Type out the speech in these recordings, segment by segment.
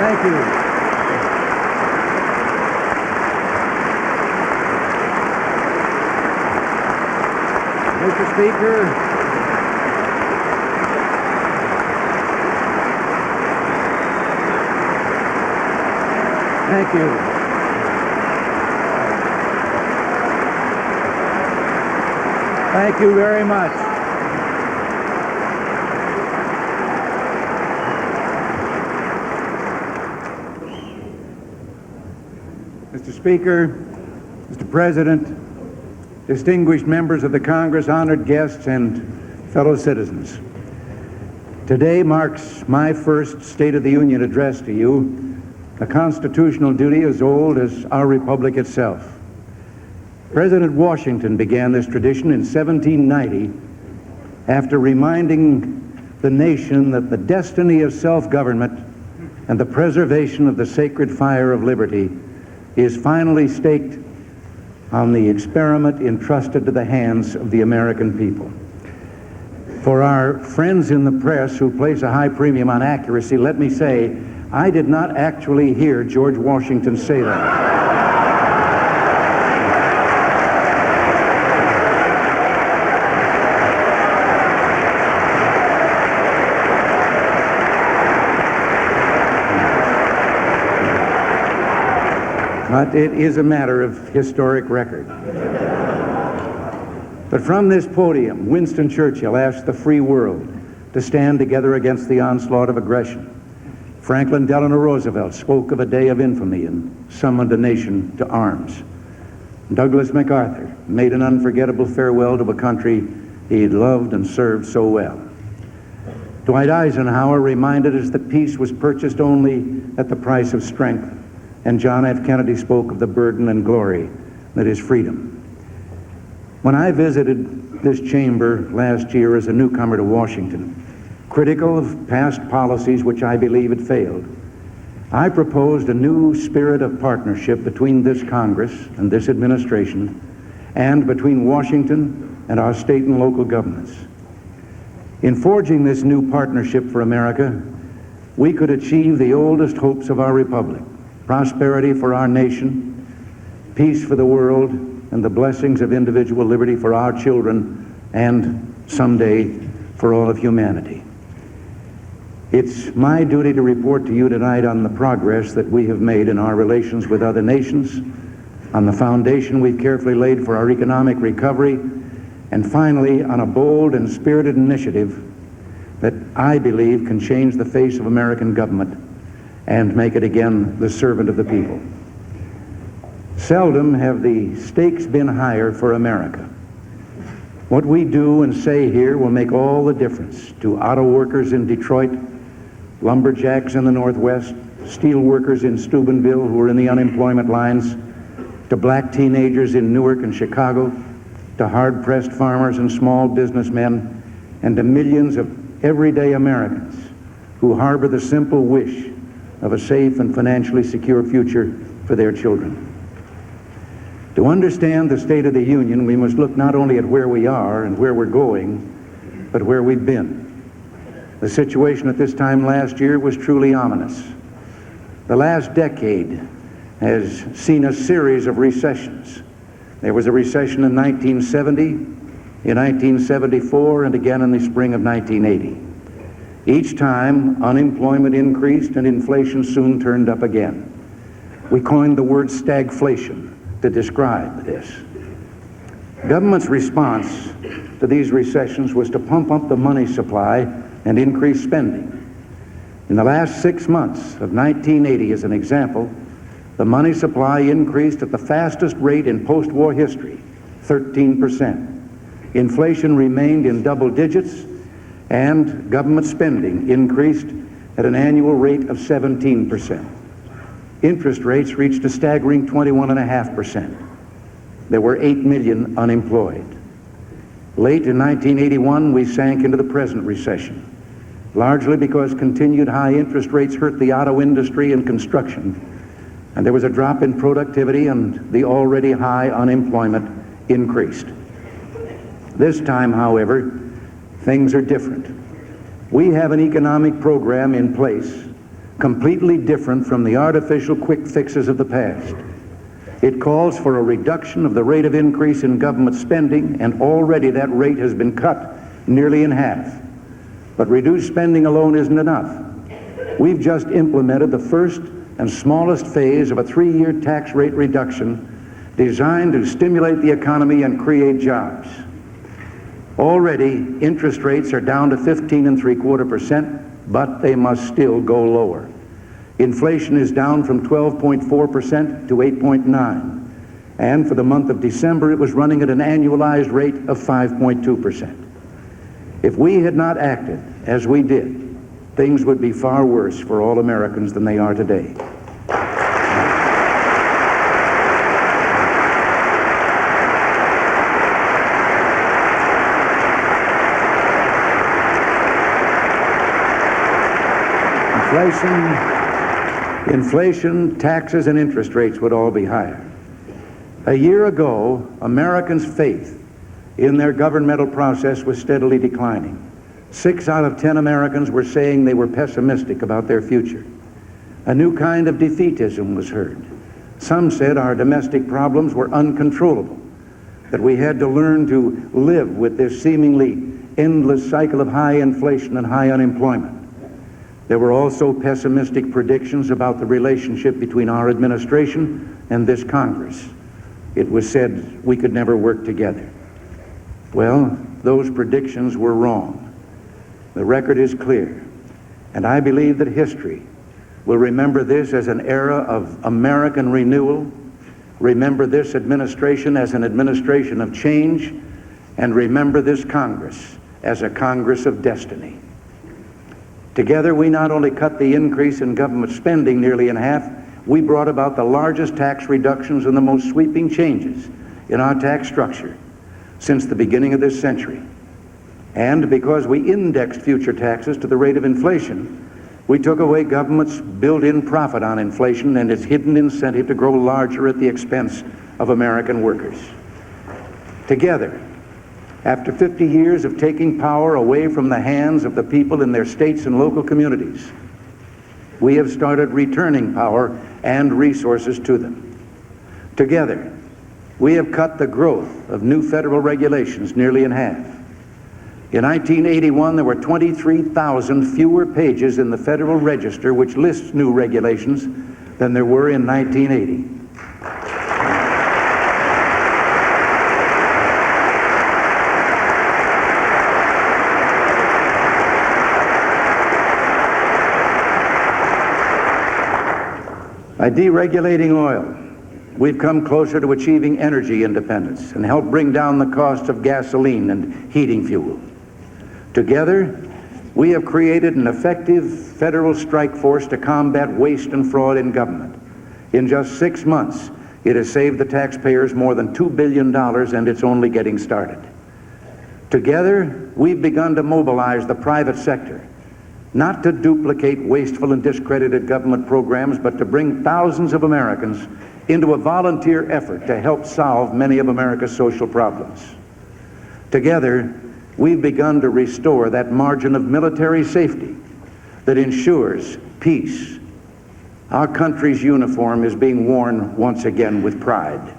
Thank you. Mr. Speaker, thank you. Thank you very much. Mr. Speaker, Mr. President, distinguished members of the Congress, honored guests, and fellow citizens. Today marks my first State of the Union address to you, a constitutional duty as old as our republic itself. President Washington began this tradition in 1790 after reminding the nation that the destiny of self-government and the preservation of the sacred fire of liberty is finally staked on the experiment entrusted to the hands of the American people. For our friends in the press who place a high premium on accuracy, let me say, I did not actually hear George Washington say that. But it is a matter of historic record. But from this podium, Winston Churchill asked the free world to stand together against the onslaught of aggression. Franklin Delano Roosevelt spoke of a day of infamy and summoned a nation to arms. Douglas MacArthur made an unforgettable farewell to a country he'd loved and served so well. Dwight Eisenhower reminded us that peace was purchased only at the price of strength. And John F. Kennedy spoke of the burden and glory that is freedom. When I visited this chamber last year as a newcomer to Washington, critical of past policies which I believe had failed, I proposed a new spirit of partnership between this Congress and this administration, and between Washington and our state and local governments. In forging this new partnership for America, we could achieve the oldest hopes of our republic: prosperity for our nation, peace for the world, and the blessings of individual liberty for our children and someday for all of humanity. It's my duty to report to you tonight on the progress that we have made in our relations with other nations, on the foundation we've carefully laid for our economic recovery, and finally on a bold and spirited initiative that I believe can change the face of American government and make it again the servant of the people. Seldom have the stakes been higher for America. What we do and say here will make all the difference to auto workers in Detroit, lumberjacks in the Northwest, steel workers in Steubenville who are in the unemployment lines, to black teenagers in Newark and Chicago, to hard-pressed farmers and small businessmen, and to millions of everyday Americans who harbor the simple wish of a safe and financially secure future for their children. To understand the State of the Union, we must look not only at where we are and where we're going, but where we've been. The situation at this time last year was truly ominous. The last decade has seen a series of recessions. There was a recession in 1970, in 1974, and again in the spring of 1980. Each time, unemployment increased and inflation soon turned up again. We coined the word stagflation to describe this. Government's response to these recessions was to pump up the money supply and increase spending. In the last 6 months of 1980, as an example, the money supply increased at the fastest rate in post-war history, 13%. Inflation remained in double digits, and government spending increased at an annual rate of 17%. Interest rates reached a staggering 21.5%. There were 8 million unemployed. Late in 1981, we sank into the present recession, largely because continued high interest rates hurt the auto industry and construction, and there was a drop in productivity and the already high unemployment increased. This time, however, things are different. We have an economic program in place completely different from the artificial quick fixes of the past. It calls for a reduction of the rate of increase in government spending, and already that rate has been cut nearly in half. But reduced spending alone isn't enough. We've just implemented the first and smallest phase of a 3-year tax rate reduction designed to stimulate the economy and create jobs. Already, interest rates are down to 15.75%, but they must still go lower. Inflation is down from 12.4% to 8.9%, and for the month of December, it was running at an annualized rate of 5.2%. If we had not acted as we did, things would be far worse for all Americans than they are today. Inflation, taxes, and interest rates would all be higher. A year ago, Americans' faith in their governmental process was steadily declining. 6 out of 10 Americans were saying they were pessimistic about their future. A new kind of defeatism was heard. Some said our domestic problems were uncontrollable, that we had to learn to live with this seemingly endless cycle of high inflation and high unemployment. There were also pessimistic predictions about the relationship between our administration and this Congress. It was said we could never work together. Well, those predictions were wrong. The record is clear, and I believe that history will remember this as an era of American renewal, remember this administration as an administration of change, and remember this Congress as a Congress of destiny. Together, we not only cut the increase in government spending nearly in half, we brought about the largest tax reductions and the most sweeping changes in our tax structure since the beginning of this century. And because we indexed future taxes to the rate of inflation, we took away government's built-in profit on inflation and its hidden incentive to grow larger at the expense of American workers. Together, after 50 years of taking power away from the hands of the people in their states and local communities, we have started returning power and resources to them. Together, we have cut the growth of new federal regulations nearly in half. In 1981, there were 23,000 fewer pages in the Federal Register which lists new regulations than there were in 1980. By deregulating oil, we've come closer to achieving energy independence and helped bring down the cost of gasoline and heating fuel. Together, we have created an effective federal strike force to combat waste and fraud in government. In just 6 months, it has saved the taxpayers more than $2 billion, and it's only getting started. Together, we've begun to mobilize the private sector, not to duplicate wasteful and discredited government programs, but to bring thousands of Americans into a volunteer effort to help solve many of America's social problems. Together, we've begun to restore that margin of military safety that ensures peace. Our country's uniform is being worn once again with pride.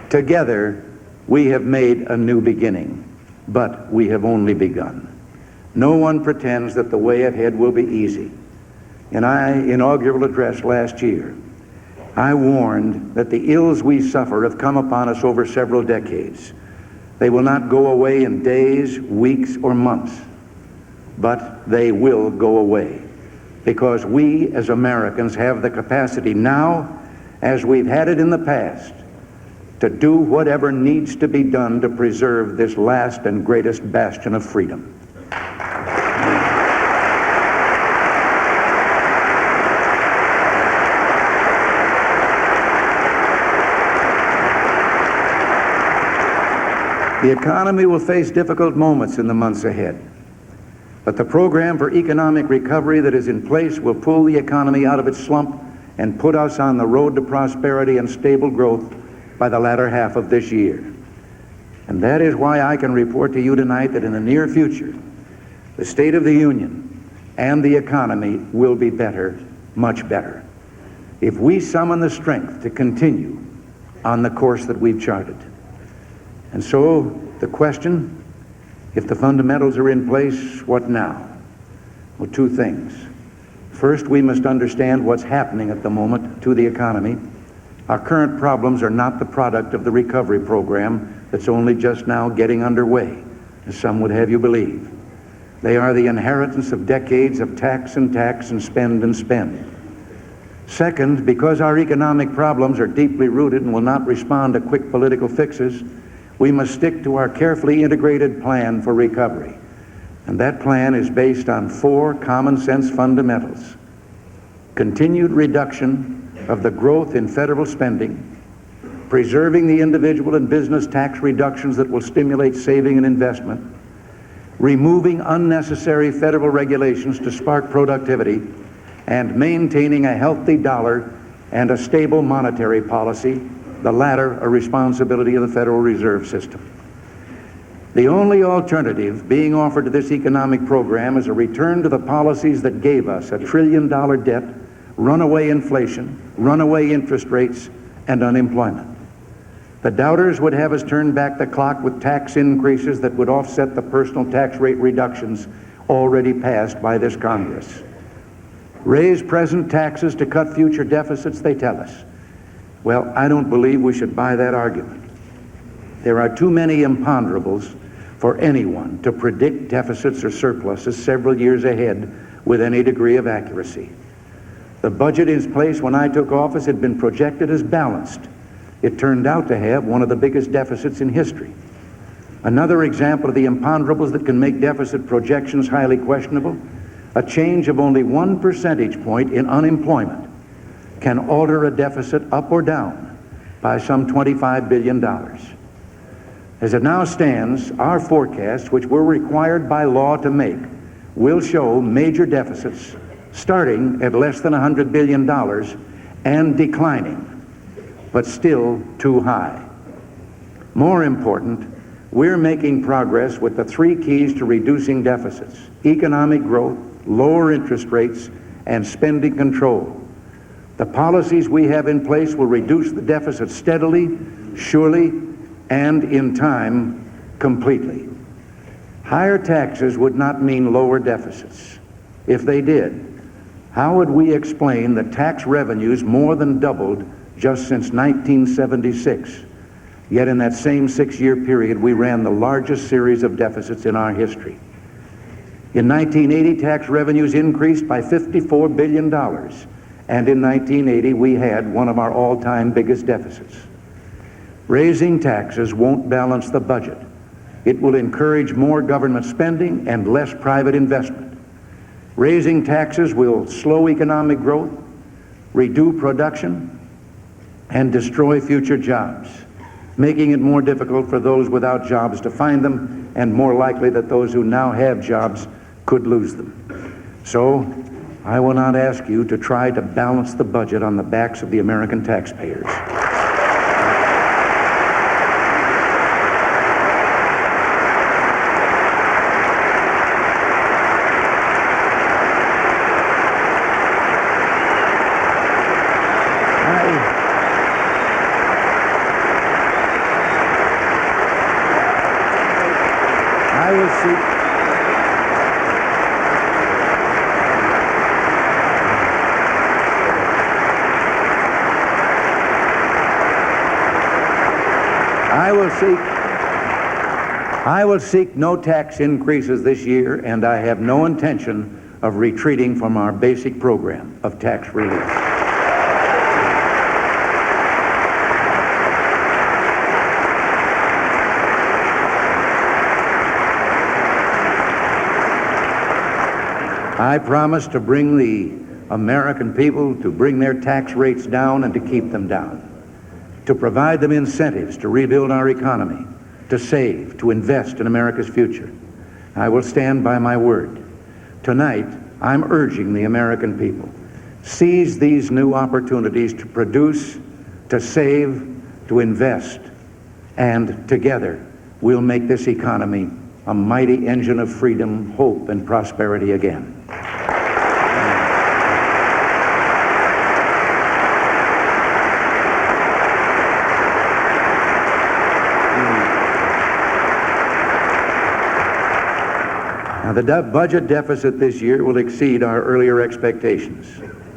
Together, we have made a new beginning, but we have only begun. No one pretends that the way ahead will be easy. In my inaugural address last year, I warned that the ills we suffer have come upon us over several decades. They will not go away in days, weeks, or months, but they will go away because we as Americans have the capacity now, as we've had it in the past, to do whatever needs to be done to preserve this last and greatest bastion of freedom. The economy will face difficult moments in the months ahead. But the program for economic recovery that is in place will pull the economy out of its slump and put us on the road to prosperity and stable growth by the latter half of this year. And that is why I can report to you tonight that in the near future, the State of the Union and the economy will be better, much better, if we summon the strength to continue on the course that we've charted. And so the question, if the fundamentals are in place, what now? Well, two things. First, we must understand what's happening at the moment to the economy. Our current problems are not the product of the recovery program that's only just now getting underway, as some would have you believe. They are the inheritance of decades of tax and spend and spend. Second, because our economic problems are deeply rooted and will not respond to quick political fixes, we must stick to our carefully integrated plan for recovery. And that plan is based on four common sense fundamentals: continued reduction of the growth in federal spending, preserving the individual and business tax reductions that will stimulate saving and investment, removing unnecessary federal regulations to spark productivity, and maintaining a healthy dollar and a stable monetary policy, the latter a responsibility of the Federal Reserve System. The only alternative being offered to this economic program is a return to the policies that gave us $1 trillion debt, runaway inflation, runaway interest rates, and unemployment. The doubters would have us turn back the clock with tax increases that would offset the personal tax rate reductions already passed by this Congress. Raise present taxes to cut future deficits, they tell us. Well, I don't believe we should buy that argument. There are too many imponderables for anyone to predict deficits or surpluses several years ahead with any degree of accuracy. The budget in place when I took office had been projected as balanced. It turned out to have one of the biggest deficits in history. Another example of the imponderables that can make deficit projections highly questionable: a change of only 1 percentage point in unemployment can alter a deficit up or down by some $25 billion. As it now stands, our forecasts, which we're required by law to make, will show major deficits starting at less than $100 billion and declining, but still too high. More important, we're making progress with the three keys to reducing deficits: economic growth, lower interest rates, and spending control. The policies we have in place will reduce the deficit steadily, surely, and in time, completely. Higher taxes would not mean lower deficits. If they did, how would we explain that tax revenues more than doubled just since 1976? Yet in that same 6-year period, we ran the largest series of deficits in our history. In 1980, tax revenues increased by $54 billion, and in 1980, we had one of our all-time biggest deficits. Raising taxes won't balance the budget. It will encourage more government spending and less private investment. Raising taxes will slow economic growth, reduce production, and destroy future jobs, making it more difficult for those without jobs to find them, and more likely that those who now have jobs could lose them. So, I will not ask you to try to balance the budget on the backs of the American taxpayers. I will seek no tax increases this year, and I have no intention of retreating from our basic program of tax relief. I promise to bring the American people to bring their tax rates down and to keep them down, to provide them incentives to rebuild our economy, to save, to invest in America's future. I will stand by my word. Tonight, I'm urging the American people, seize these new opportunities to produce, to save, to invest, and together we'll make this economy a mighty engine of freedom, hope, and prosperity again. Now, the budget deficit this year will exceed our earlier expectations.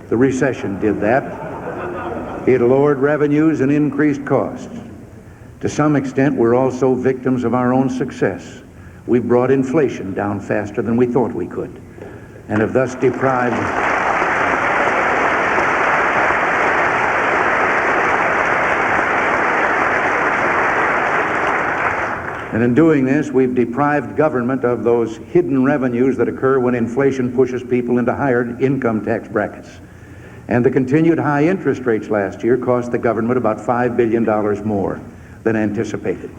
The recession did that. It lowered revenues and increased costs. To some extent, we're also victims of our own success. We've brought inflation down faster than we thought we could, and have thus deprived... And in doing this, we've deprived government of those hidden revenues that occur when inflation pushes people into higher income tax brackets. And the continued high interest rates last year cost the government about $5 billion more than anticipated.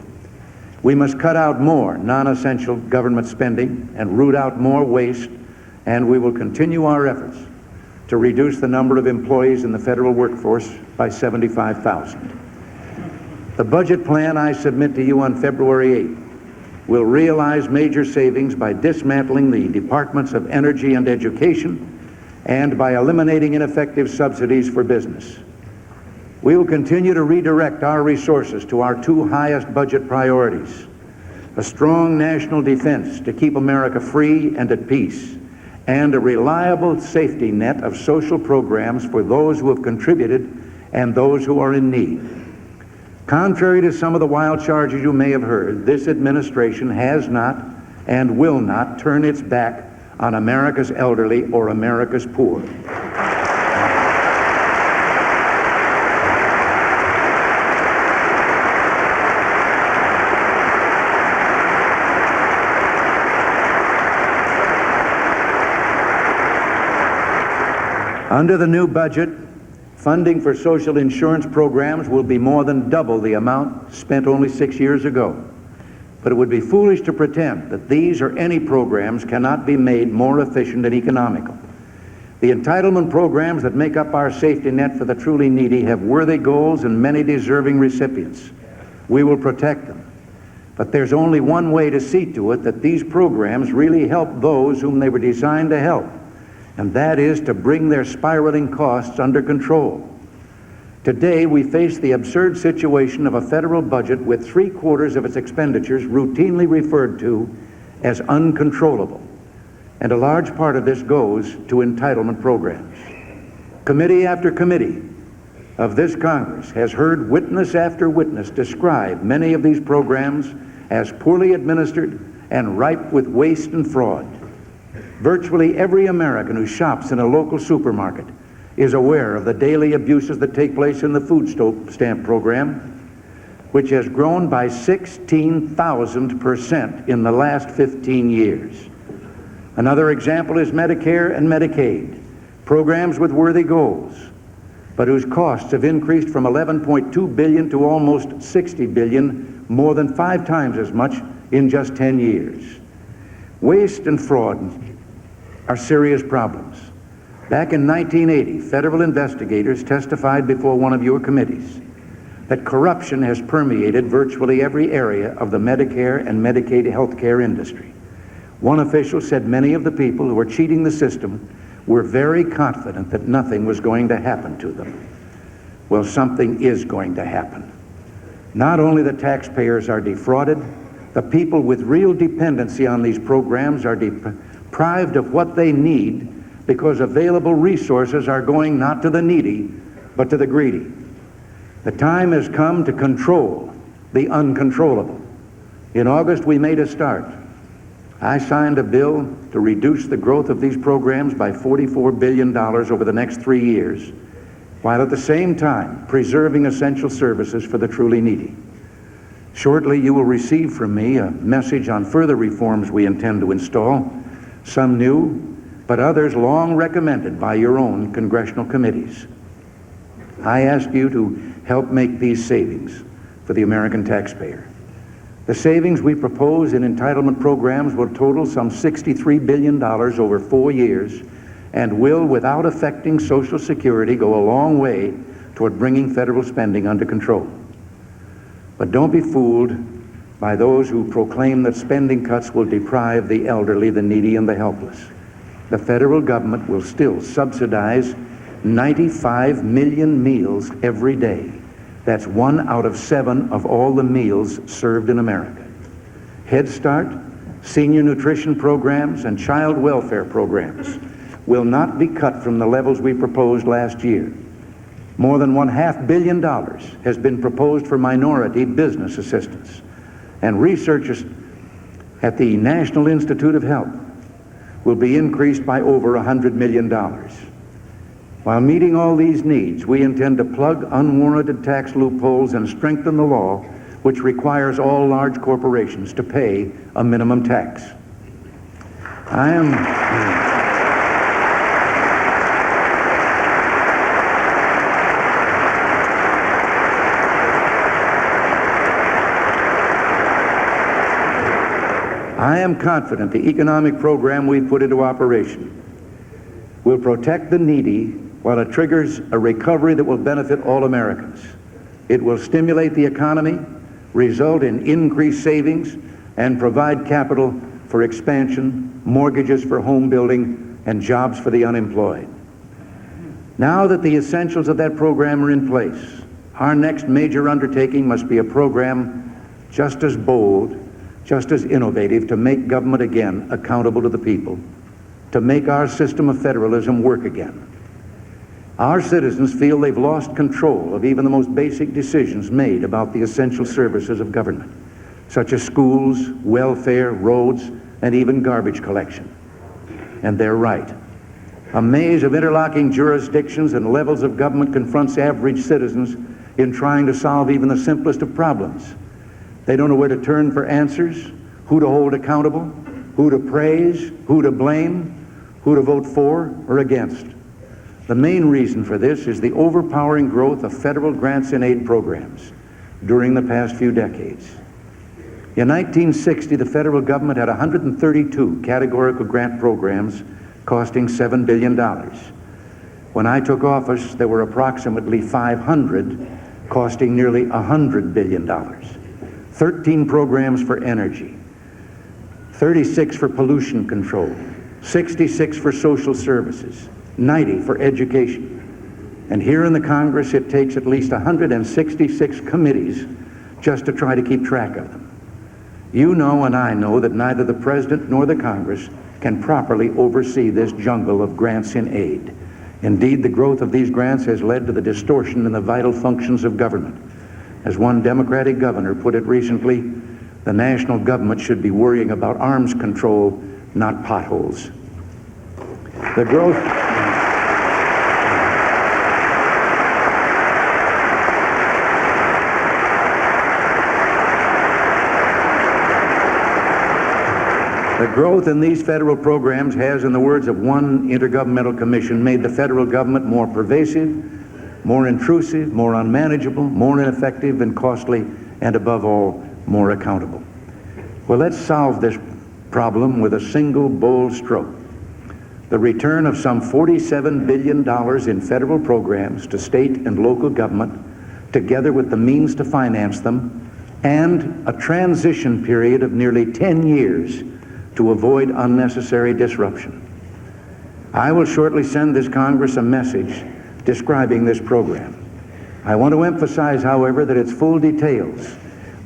We must cut out more non-essential government spending and root out more waste, and we will continue our efforts to reduce the number of employees in the federal workforce by 75,000. The budget plan I submit to you on February 8th will realize major savings by dismantling the departments of energy and education and by eliminating ineffective subsidies for business. We will continue to redirect our resources to our two highest budget priorities: a strong national defense to keep America free and at peace, and a reliable safety net of social programs for those who have contributed and those who are in need. Contrary to some of the wild charges you may have heard, this administration has not and will not turn its back on America's elderly or America's poor. Under the new budget, funding for social insurance programs will be more than double the amount spent only 6 years ago. But it would be foolish to pretend that these or any programs cannot be made more efficient and economical. The entitlement programs that make up our safety net for the truly needy have worthy goals and many deserving recipients. We will protect them. But there's only one way to see to it that these programs really help those whom they were designed to help, and that is to bring their spiraling costs under control. Today, we face the absurd situation of a federal budget with 3/4 of its expenditures routinely referred to as uncontrollable, and a large part of this goes to entitlement programs. Committee after committee of this Congress has heard witness after witness describe many of these programs as poorly administered and ripe with waste and fraud. Virtually every American who shops in a local supermarket is aware of the daily abuses that take place in the food stamp program, which has grown by 16,000% in the last 15 years. Another example is Medicare and Medicaid, programs with worthy goals, but whose costs have increased from $11.2 billion to almost $60 billion, more than 5 times as much in just 10 years. Waste and fraud are serious problems. Back in 1980, federal investigators testified before one of your committees that corruption has permeated virtually every area of the Medicare and Medicaid health care industry. One official said many of the people who were cheating the system were very confident that nothing was going to happen to them. Well, something is going to happen. Not only the taxpayers are defrauded, the people with real dependency on these programs are deprived of what they need because available resources are going not to the needy, but to the greedy. The time has come to control the uncontrollable. In August, we made a start. I signed a bill to reduce the growth of these programs by $44 billion over the next 3 years, while at the same time preserving essential services for the truly needy. Shortly, you will receive from me a message on further reforms we intend to install, some new, but others long recommended by your own congressional committees. I ask you to help make these savings for the American taxpayer. The savings we propose in entitlement programs will total some $63 billion over 4 years and will, without affecting Social Security, go a long way toward bringing federal spending under control. But don't be fooled by those who proclaim that spending cuts will deprive the elderly, the needy, and the helpless. The federal government will still subsidize 95 million meals every day. That's 1 out of 7 of all the meals served in America. Head Start, senior nutrition programs, and child welfare programs will not be cut from the levels we proposed last year. More than $500 million has been proposed for minority business assistance, and researchers at the National Institute of Health will be increased by over $100 million. While meeting all these needs, we intend to plug unwarranted tax loopholes and strengthen the law which requires all large corporations to pay a minimum tax. I am confident the economic program we've put into operation will protect the needy while it triggers a recovery that will benefit all Americans. It will stimulate the economy, result in increased savings, and provide capital for expansion, mortgages for home building, and jobs for the unemployed. Now that the essentials of that program are in place, our next major undertaking must be a program just as bold, just as innovative, to make government again accountable to the people, to make our system of federalism work again. Our citizens feel they've lost control of even the most basic decisions made about the essential services of government, such as schools, welfare, roads, and even garbage collection. And they're right. A maze of interlocking jurisdictions and levels of government confronts average citizens in trying to solve even the simplest of problems. They don't know where to turn for answers, who to hold accountable, who to praise, who to blame, who to vote for or against. The main reason for this is the overpowering growth of federal grants and aid programs during the past few decades. In 1960, the federal government had 132 categorical grant programs costing $7 billion. When I took office, there were approximately 500 costing nearly $100 billion. 13 programs for energy, 36 for pollution control, 66 for social services, 90 for education. And here in the Congress, it takes at least 166 committees just to try to keep track of them. You know and I know that neither the President nor the Congress can properly oversee this jungle of grants in aid. Indeed, the growth of these grants has led to the distortion in the vital functions of government. As one Democratic governor put it recently, the national government should be worrying about arms control, not potholes. The growth in these federal programs has, in the words of one Intergovernmental Commission, made the federal government more pervasive, more intrusive, more unmanageable, more ineffective and costly, and above all, more accountable. Well, let's solve this problem with a single bold stroke. The return of some $47 billion in federal programs to state and local government, together with the means to finance them, and a transition period of nearly 10 years to avoid unnecessary disruption. I will shortly send this Congress a message describing this program. I want to emphasize, however, that its full details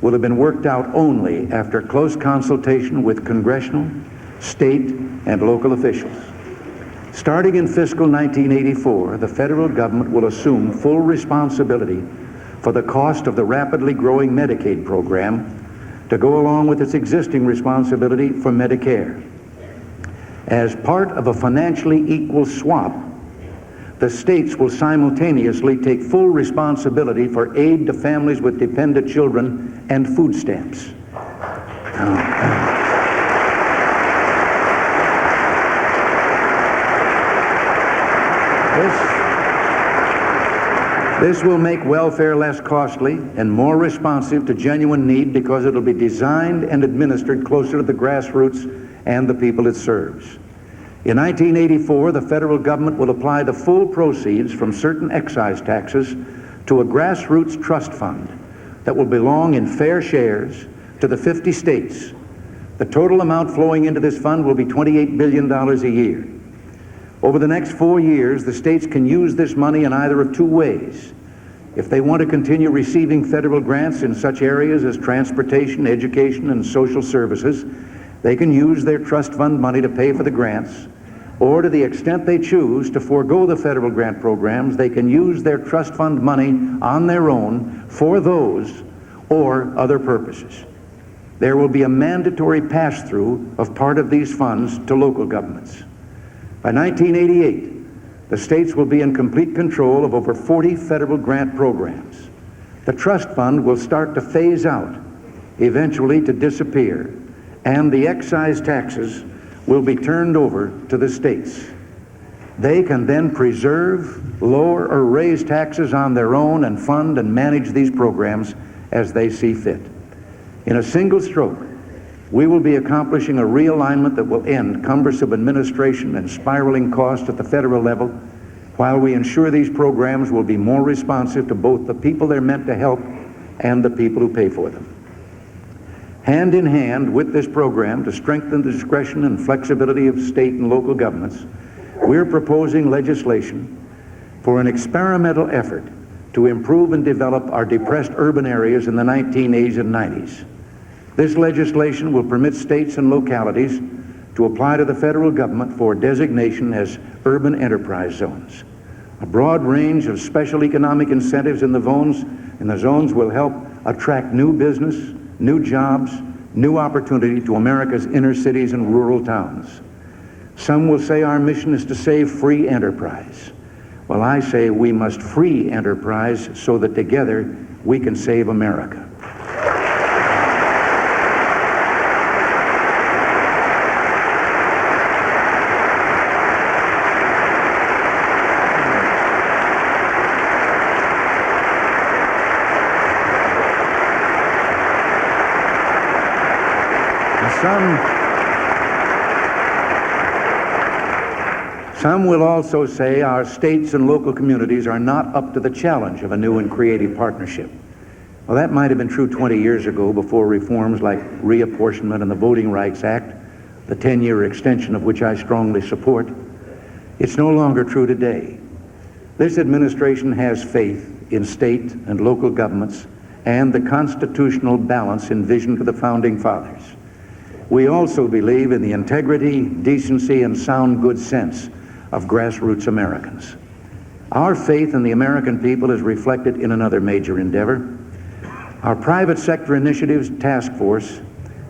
will have been worked out only after close consultation with congressional, state, and local officials. Starting in fiscal 1984, the federal government will assume full responsibility for the cost of the rapidly growing Medicaid program to go along with its existing responsibility for Medicare. As part of a financially equal swap, the states will simultaneously take full responsibility for aid to families with dependent children and food stamps. This will make welfare less costly and more responsive to genuine need because it'll be designed and administered closer to the grassroots and the people it serves. In 1984, the federal government will apply the full proceeds from certain excise taxes to a grassroots trust fund that will belong in fair shares to the 50 states. The total amount flowing into this fund will be $28 billion a year. Over the next 4 years, the states can use this money in either of two ways. If they want to continue receiving federal grants in such areas as transportation, education, and social services, they can use their trust fund money to pay for the grants, or to the extent they choose to forego the federal grant programs, they can use their trust fund money on their own for those or other purposes. There will be a mandatory pass-through of part of these funds to local governments. By 1988, the states will be in complete control of over 40 federal grant programs. The trust fund will start to phase out, eventually to disappear, and the excise taxes will be turned over to the states. They can then preserve, lower, or raise taxes on their own and fund and manage these programs as they see fit. In a single stroke, we will be accomplishing a realignment that will end cumbersome administration and spiraling costs at the federal level, while we ensure these programs will be more responsive to both the people they're meant to help and the people who pay for them. Hand in hand with this program to strengthen the discretion and flexibility of state and local governments, we're proposing legislation for an experimental effort to improve and develop our depressed urban areas in the 1980s and 90s. This legislation will permit states and localities to apply to the federal government for designation as urban enterprise zones. A broad range of special economic incentives in the zones will help attract new business, new jobs, new opportunity to America's inner cities and rural towns. Some will say our mission is to save free enterprise. Well, I say we must free enterprise so that together we can save America. Some will also say our states and local communities are not up to the challenge of a new and creative partnership. Well, that might have been true 20 years ago, before reforms like reapportionment and the Voting Rights Act, the 10-year extension of which I strongly support. It's no longer true today. This administration has faith in state and local governments and the constitutional balance envisioned for the Founding Fathers. We also believe in the integrity, decency, and sound good sense of grassroots Americans. Our faith in the American people is reflected in another major endeavor. Our private sector initiatives task force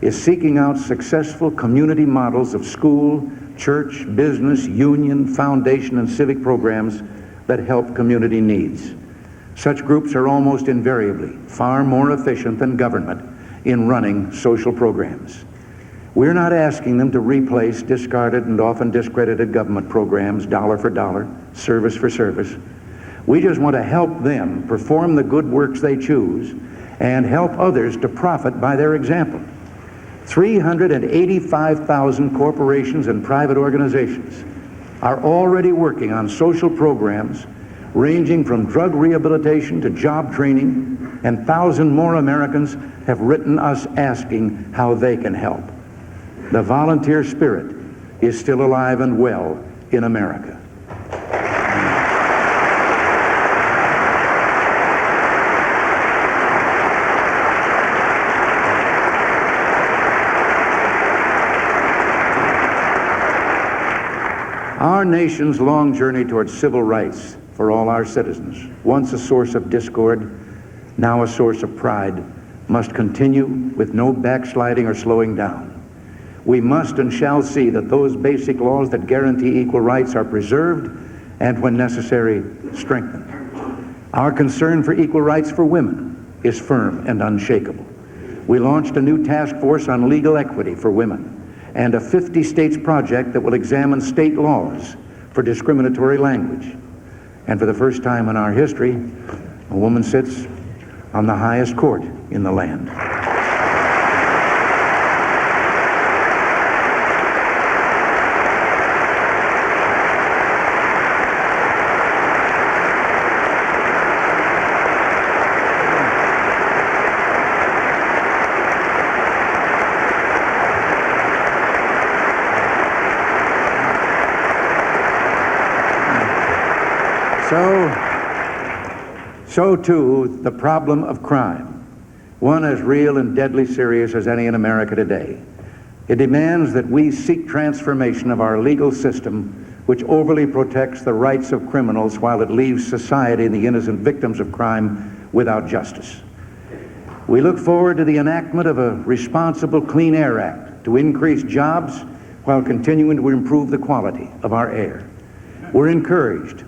is seeking out successful community models of school, church, business, union, foundation, and civic programs that help community needs. Such groups are almost invariably far more efficient than government in running social programs. We're not asking them to replace discarded and often discredited government programs dollar for dollar, service for service. We just want to help them perform the good works they choose and help others to profit by their example. 385,000 corporations and private organizations are already working on social programs ranging from drug rehabilitation to job training, and 1,000 more Americans have written us asking how they can help. The volunteer spirit is still alive and well in America. Our nation's long journey towards civil rights for all our citizens, once a source of discord, now a source of pride, must continue with no backsliding or slowing down. We must and shall see that those basic laws that guarantee equal rights are preserved and, when necessary, strengthened. Our concern for equal rights for women is firm and unshakable. We launched a new task force on legal equity for women and a 50 states project that will examine state laws for discriminatory language. And for the first time in our history, a woman sits on the highest court in the land. So too, the problem of crime, one as real and deadly serious as any in America today. It demands that we seek transformation of our legal system, which overly protects the rights of criminals while it leaves society and the innocent victims of crime without justice. We look forward to the enactment of a responsible Clean Air Act to increase jobs while continuing to improve the quality of our air. We're encouraged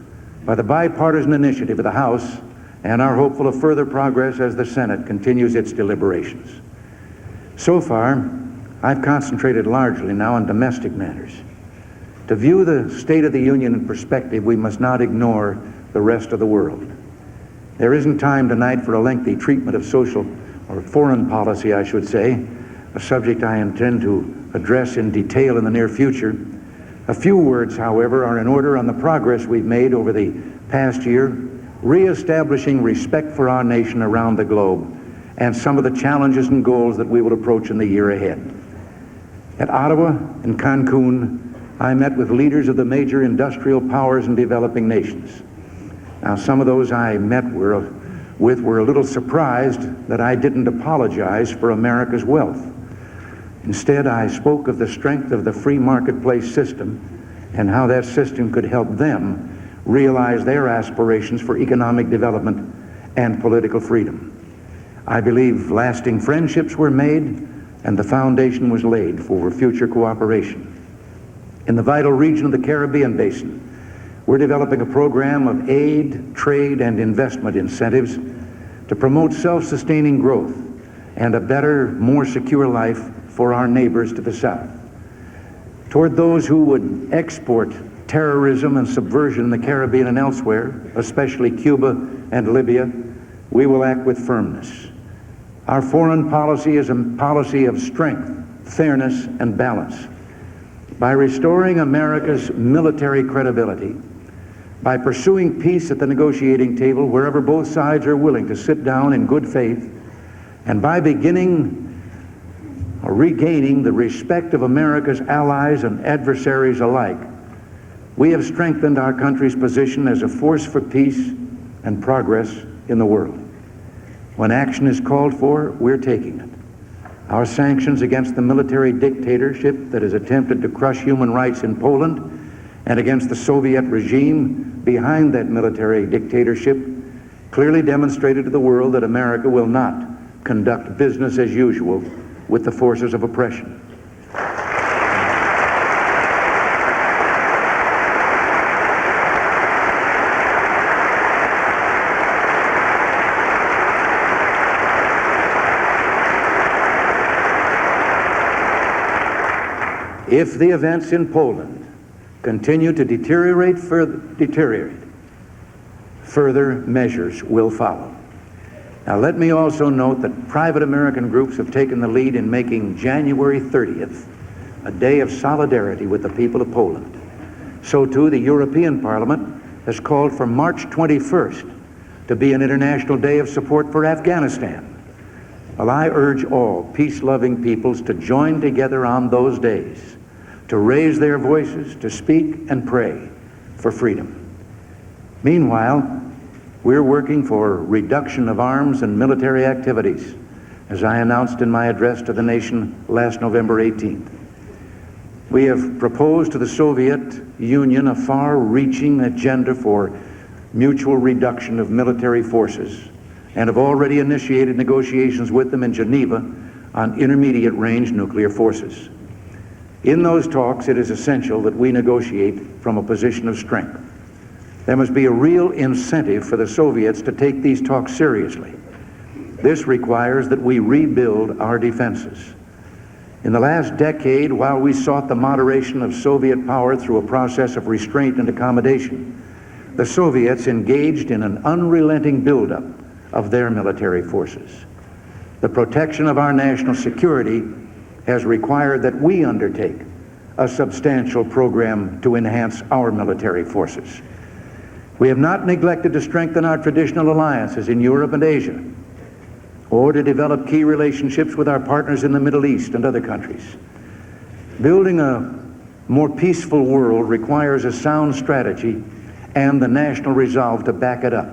by the bipartisan initiative of the House and are hopeful of further progress as the Senate continues its deliberations. So far, I've concentrated largely now on domestic matters. To view the State of the Union in perspective, we must not ignore the rest of the world. There isn't time tonight for a lengthy treatment of social or foreign policy, I should say, a subject I intend to address in detail in the near future. A few words, however, are in order on the progress we've made over the past year, reestablishing respect for our nation around the globe, and some of the challenges and goals that we will approach in the year ahead. At Ottawa and Cancun, I met with leaders of the major industrial powers and developing nations. Now, some of those I met with were a little surprised that I didn't apologize for America's wealth. Instead, I spoke of the strength of the free marketplace system and how that system could help them realize their aspirations for economic development and political freedom. I believe lasting friendships were made and the foundation was laid for future cooperation. In the vital region of the Caribbean Basin, we're developing a program of aid, trade, and investment incentives to promote self-sustaining growth and a better, more secure life for our neighbors to the south. Toward those who would export terrorism and subversion in the Caribbean and elsewhere, especially Cuba and Libya, we will act with firmness. Our foreign policy is a policy of strength, fairness, and balance. By restoring America's military credibility, by pursuing peace at the negotiating table wherever both sides are willing to sit down in good faith, and by beginning or regaining the respect of America's allies and adversaries alike, we have strengthened our country's position as a force for peace and progress in the world. When action is called for, we're taking it. Our sanctions against the military dictatorship that has attempted to crush human rights in Poland and against the Soviet regime behind that military dictatorship clearly demonstrated to the world that America will not conduct business as usual with the forces of oppression. If the events in Poland continue to deteriorate, further measures will follow. Now, let me also note that private American groups have taken the lead in making January 30th a day of solidarity with the people of Poland. So too, the European Parliament has called for March 21st to be an International Day of Support for Afghanistan. Well, I urge all peace-loving peoples to join together on those days, to raise their voices, to speak and pray for freedom. Meanwhile, we're working for reduction of arms and military activities, as I announced in my address to the nation last November 18th. We have proposed to the Soviet Union a far-reaching agenda for mutual reduction of military forces and have already initiated negotiations with them in Geneva on intermediate-range nuclear forces. In those talks, it is essential that we negotiate from a position of strength. There must be a real incentive for the Soviets to take these talks seriously. This requires that we rebuild our defenses. In the last decade, while we sought the moderation of Soviet power through a process of restraint and accommodation, the Soviets engaged in an unrelenting buildup of their military forces. The protection of our national security has required that we undertake a substantial program to enhance our military forces. We have not neglected to strengthen our traditional alliances in Europe and Asia, or to develop key relationships with our partners in the Middle East and other countries. Building a more peaceful world requires a sound strategy and the national resolve to back it up.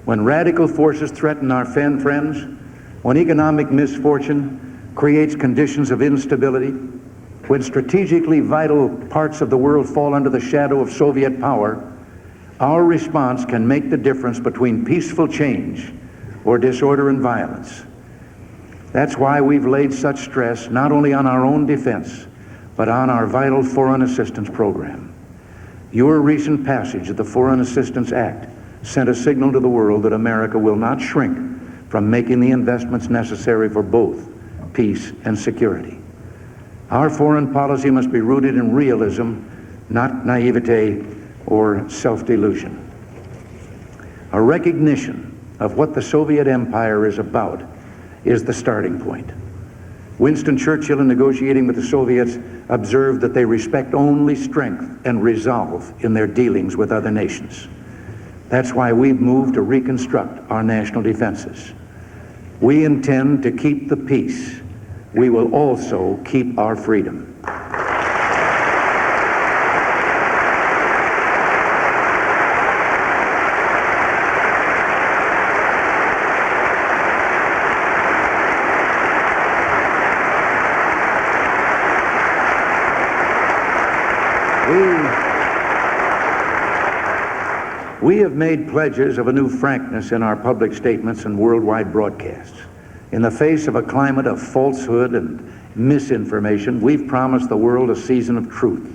When radical forces threaten our friends, when economic misfortune creates conditions of instability, when strategically vital parts of the world fall under the shadow of Soviet power, our response can make the difference between peaceful change or disorder and violence. That's why we've laid such stress not only on our own defense, but on our vital foreign assistance program. Your recent passage of the Foreign Assistance Act sent a signal to the world that America will not shrink from making the investments necessary for both peace and security. Our foreign policy must be rooted in realism, not naivete or self-delusion. A recognition of what the Soviet Empire is about is the starting point. Winston Churchill, in negotiating with the Soviets, observed that they respect only strength and resolve in their dealings with other nations. That's why we've moved to reconstruct our national defenses. We intend to keep the peace. We will also keep our freedom. We have made pledges of a new frankness in our public statements and worldwide broadcasts. In the face of a climate of falsehood and misinformation, we've promised the world a season of truth,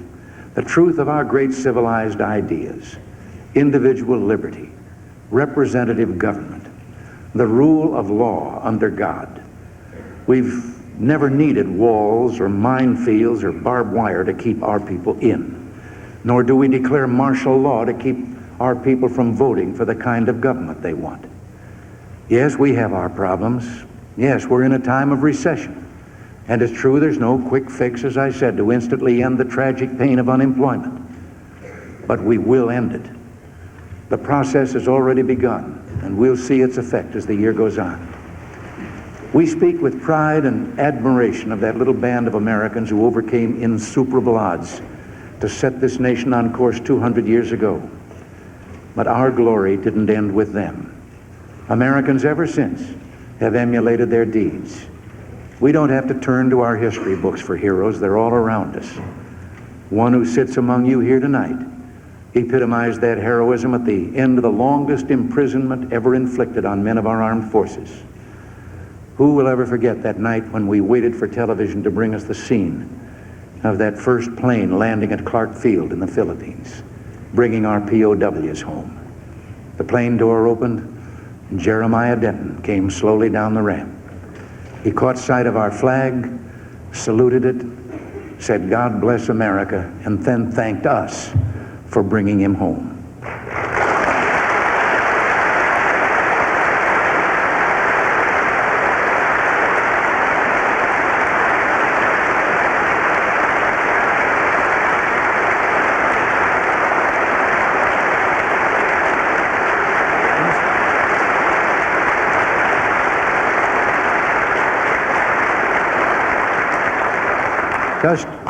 the truth of our great civilized ideas, individual liberty, representative government, the rule of law under God. We've never needed walls or minefields or barbed wire to keep our people in, nor do we declare martial law to keep our people from voting for the kind of government they want. Yes, we have our problems. Yes, we're in a time of recession. And it's true there's no quick fix, as I said, to instantly end the tragic pain of unemployment. But we will end it. The process has already begun, and we'll see its effect as the year goes on. We speak with pride and admiration of that little band of Americans who overcame insuperable odds to set this nation on course 200 years ago. But our glory didn't end with them. Americans ever since have emulated their deeds. We don't have to turn to our history books for heroes. They're all around us. One who sits among you here tonight epitomized that heroism at the end of the longest imprisonment ever inflicted on men of our armed forces. Who will ever forget that night when we waited for television to bring us the scene of that first plane landing at Clark Field in the Philippines, bringing our POWs home? The plane door opened, and Jeremiah Denton came slowly down the ramp. He caught sight of our flag, saluted it, said, "God bless America," and then thanked us for bringing him home.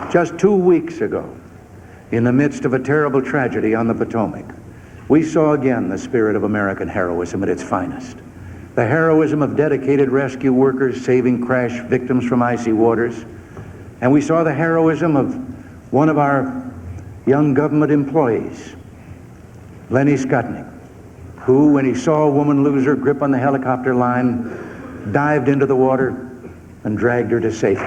Just 2 weeks ago, in the midst of a terrible tragedy on the Potomac, we saw again the spirit of American heroism at its finest. The heroism of dedicated rescue workers saving crash victims from icy waters. And we saw the heroism of one of our young government employees, Lenny Skutnik, who, when he saw a woman lose her grip on the helicopter line, dived into the water and dragged her to safety.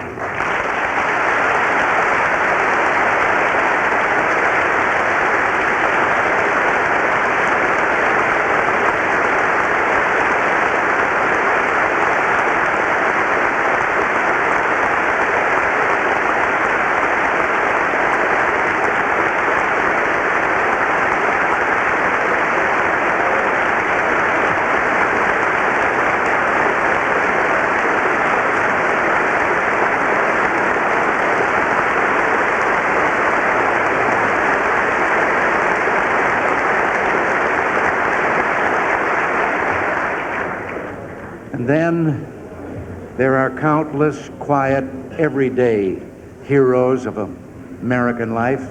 then there are countless quiet, everyday heroes of American life.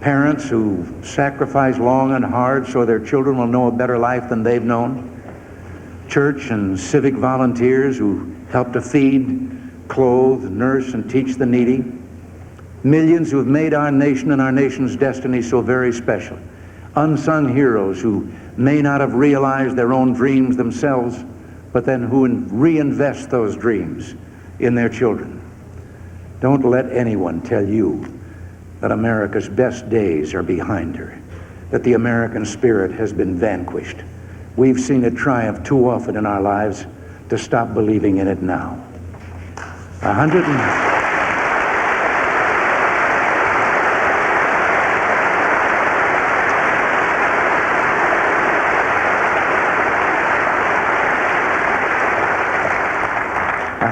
Parents who sacrifice long and hard so their children will know a better life than they've known. Church and civic volunteers who help to feed, clothe, nurse, and teach the needy. Millions who have made our nation and our nation's destiny so very special. Unsung heroes who may not have realized their own dreams themselves, but then who reinvest those dreams in their children. Don't let anyone tell you that America's best days are behind her, that the American spirit has been vanquished. We've seen it triumph too often in our lives to stop believing in it now.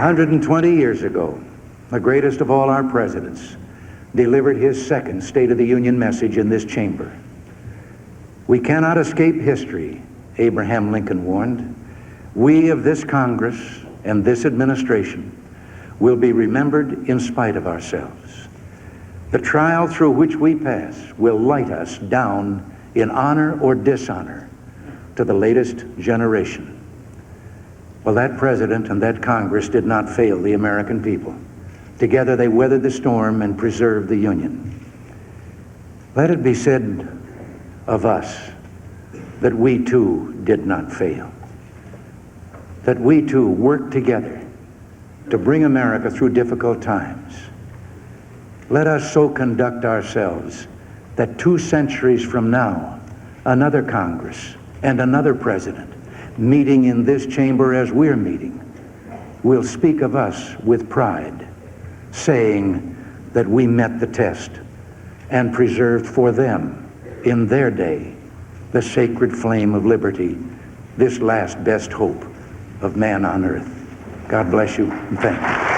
120 years ago, the greatest of all our presidents delivered his second State of the Union message in this chamber. We cannot escape history, Abraham Lincoln warned. We of this Congress and this administration will be remembered in spite of ourselves. The trial through which we pass will light us down in honor or dishonor to the latest generation. Well, that president and that Congress did not fail the American people. Together they weathered the storm and preserved the Union. Let it be said of us that we too did not fail. That we too worked together to bring America through difficult times. Let us so conduct ourselves that 2 centuries from now, another Congress and another president meeting in this chamber as we're meeting will speak of us with pride, saying that we met the test and preserved for them in their day the sacred flame of liberty, this last best hope of man on earth. God bless you and thank you.